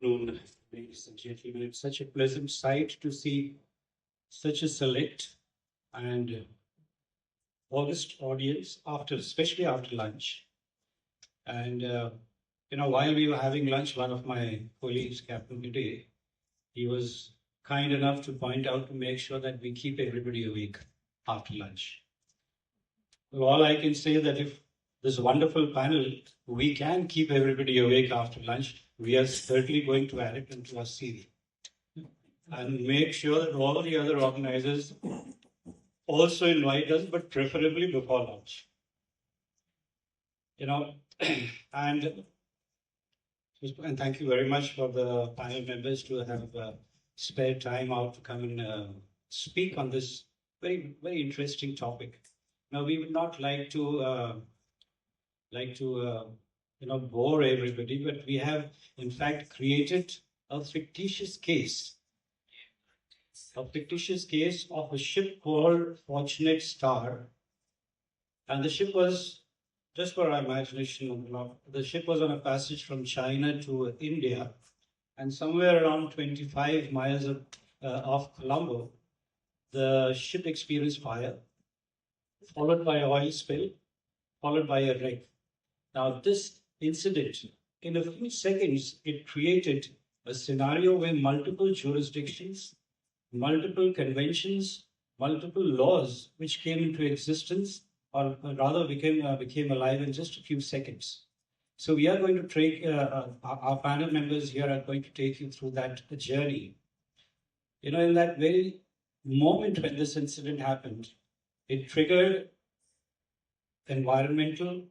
afternoon, ladies and gentlemen. It's such a pleasant sight to see such a select and august audience after, especially after lunch. And while we were having lunch, one of my colleagues, Captain today, he was kind enough to point out to make sure that we keep everybody awake after lunch. Well, all I can say that if this wonderful panel, we can keep everybody awake after lunch, we are certainly going to add it into our CV. And make sure that all the other organizers also invite us, but preferably before lunch. And thank you very much for the panel members to have spared time out to come and speak on this very, very interesting topic. Now, we would not like to bore everybody, but we have in fact created a fictitious case of a ship called Fortunate Star. And the ship was, just for our imagination, the ship was on a passage from China to India, and somewhere around 25 miles off Colombo, the ship experienced fire, followed by oil spill, followed by a wreck. Now, this incident, in a few seconds, it created a scenario where multiple jurisdictions, multiple conventions, multiple laws which came into existence, or rather became alive in just a few seconds. So we are going to take, our panel members here are going to take you through that journey. In that very moment when this incident happened, it triggered environmental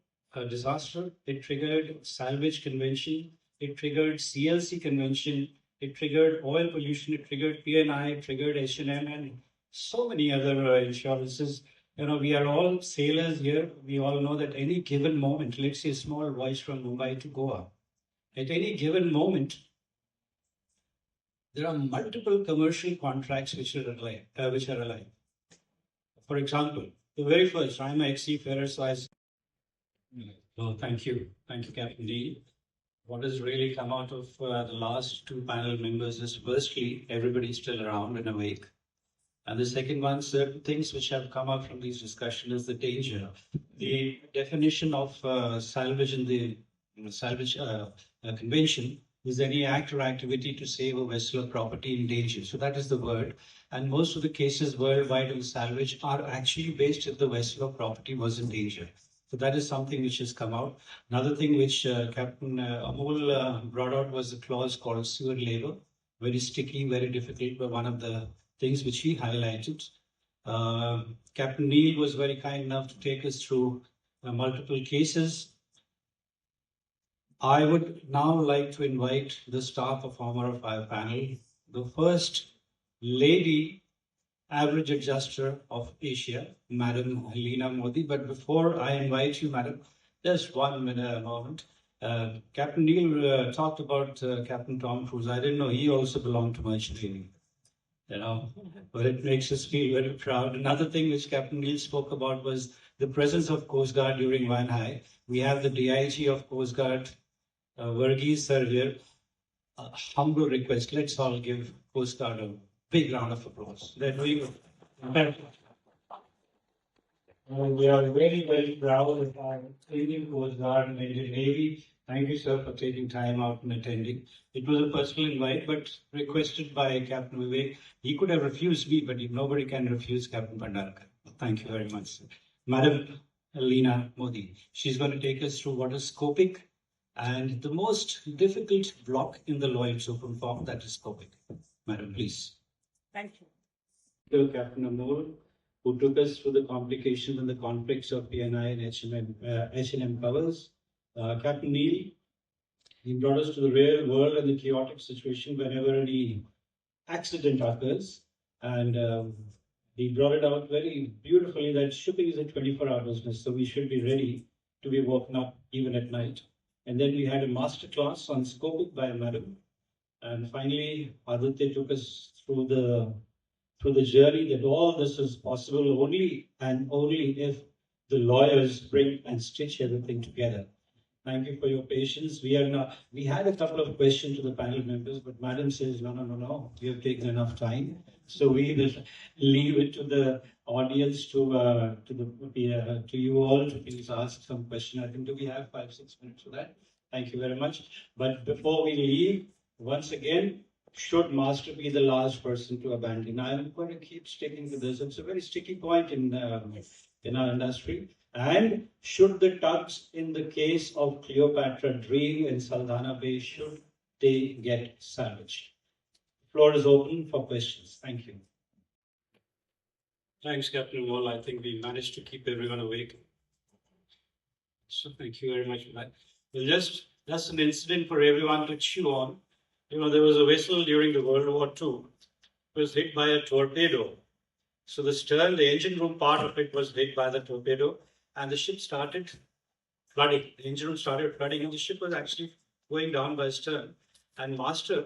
disaster, it triggered salvage convention, it triggered CLC convention, it triggered oil pollution, it triggered P&I, it triggered H&M, and so many other insurances. We are all sailors here. We all know that any given moment, let's say a small voyage from Mumbai to Goa, at any given moment, there are multiple commercial contracts which are alive. For example, the very first, I'm an ex-seafarer, so thank you, Captain Neil. What has really come out of the last two panel members is, firstly, everybody's still around and awake. And the second one, certain things which have come up from these discussions is the danger. The definition of salvage in the salvage convention is any act or activity to save a vessel or property in danger. So that is the word. And most of the cases worldwide in salvage are actually based if the vessel or property was in danger. So that is something which has come out. Another thing which Captain Amol brought out was a clause called sewer labor. Very sticky, very difficult, but one of the things which he highlighted. Captain Neil was very kind enough to take us through multiple cases. I would now like to invite the star performer of our panel, the first lady average adjuster of Asia, Madam Leena Modi. But before I invite you, Madam, just 1 minute, moment. Captain Neil talked about Captain Tom Cruise. I didn't know he also belonged to Merchant Navy. But it makes us feel very proud. Another thing which Captain Neil spoke about was the presence of Coast Guard during Van High. We have the DIG of Coast Guard, Varghese sir here. A humble request, let's all give Coast Guard a big round of applause. They're doing it. We are very, very proud of our Indian Coast Guard and Indian Navy. Thank you, sir, for taking time out and attending. It was a personal invite, but requested by Captain Vivek. He could have refused me, but nobody can refuse Captain Bhandarkar. Thank you very much, sir. Madam Leena Modi. She's going to take us through what is scopic and the most difficult block in the Lloyd's open form, that is scopic. Madam, please. Thank you. Thank you, Captain Amol, who took us through the complications and the conflicts of P&I and H&M covers. Captain Neil, he brought us to the real world and the chaotic situation whenever any accident occurs. And he brought it out very beautifully that shipping is a 24-hour business, so we should be ready to be woken up even at night. And then we had a master class on scopic by a madam. And finally, Aditya took us through the journey that all this is possible only and only if the lawyers bring and stitch everything together. Thank you for your patience. We are now. We had a couple of questions to the panel members, but Madam says no. We have taken enough time, so we will leave it to the audience to you all to please ask some question. I think do we have 5-6 minutes for that? Thank you very much. But before we leave, once again, should master be the last person to abandon? I'm going to keep sticking to this. It's a very sticky point in our industry. And should the tugs in the case of Cleopatra Dream in Saldanha Bay, should they get salvaged? The floor is open for questions. Thank you. Thanks, Captain Wall. I think we managed to keep everyone awake. So thank you very much for that. Well, just an incident for everyone to chew on. You know, there was a vessel during the World War II. It was hit by a torpedo. So the stern, the engine room part of it was hit by the torpedo, and the ship started flooding. The engine room started flooding, and the ship was actually going down by stern. And master,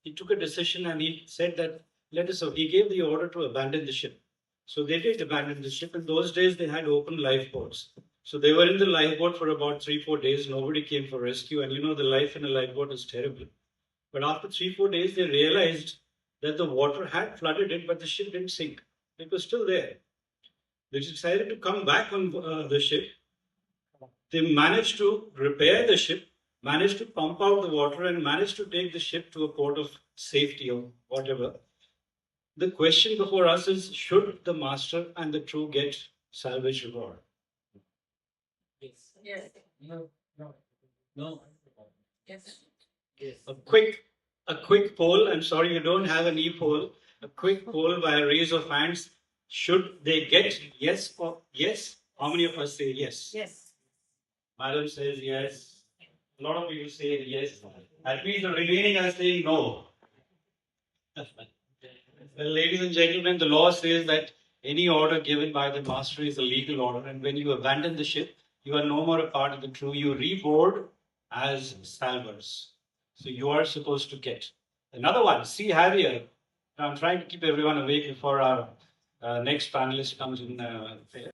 he took a decision, and he said that he gave the order to abandon the ship. So they did abandon the ship. In those days, they had open lifeboats. So they were in the lifeboat for about 3-4 days. Nobody came for rescue. And you know, the life in a lifeboat is terrible. But after 3-4 days, they realized that the water had flooded it, but the ship didn't sink. It was still there. They decided to come back on the ship. They managed to repair the ship, managed to pump out the water, and managed to take the ship to a port of safety or whatever. The question before us is, should the master and the crew get salvage reward? Yes. No. Yes. A quick poll. I'm sorry you don't have an e-poll. A quick poll by a raise of hands. Should they get yes or yes? How many of us say yes? Yes. Madam says yes. A lot of people say yes. That means the remaining are saying no. Well, ladies and gentlemen, the law says that any order given by the master is a legal order, and when you abandon the ship, you are no more a part of the crew. You reboard as salvors. So you are supposed to get. Another one, Sea Harrier. I'm trying to keep everyone awake before our next panelist comes in.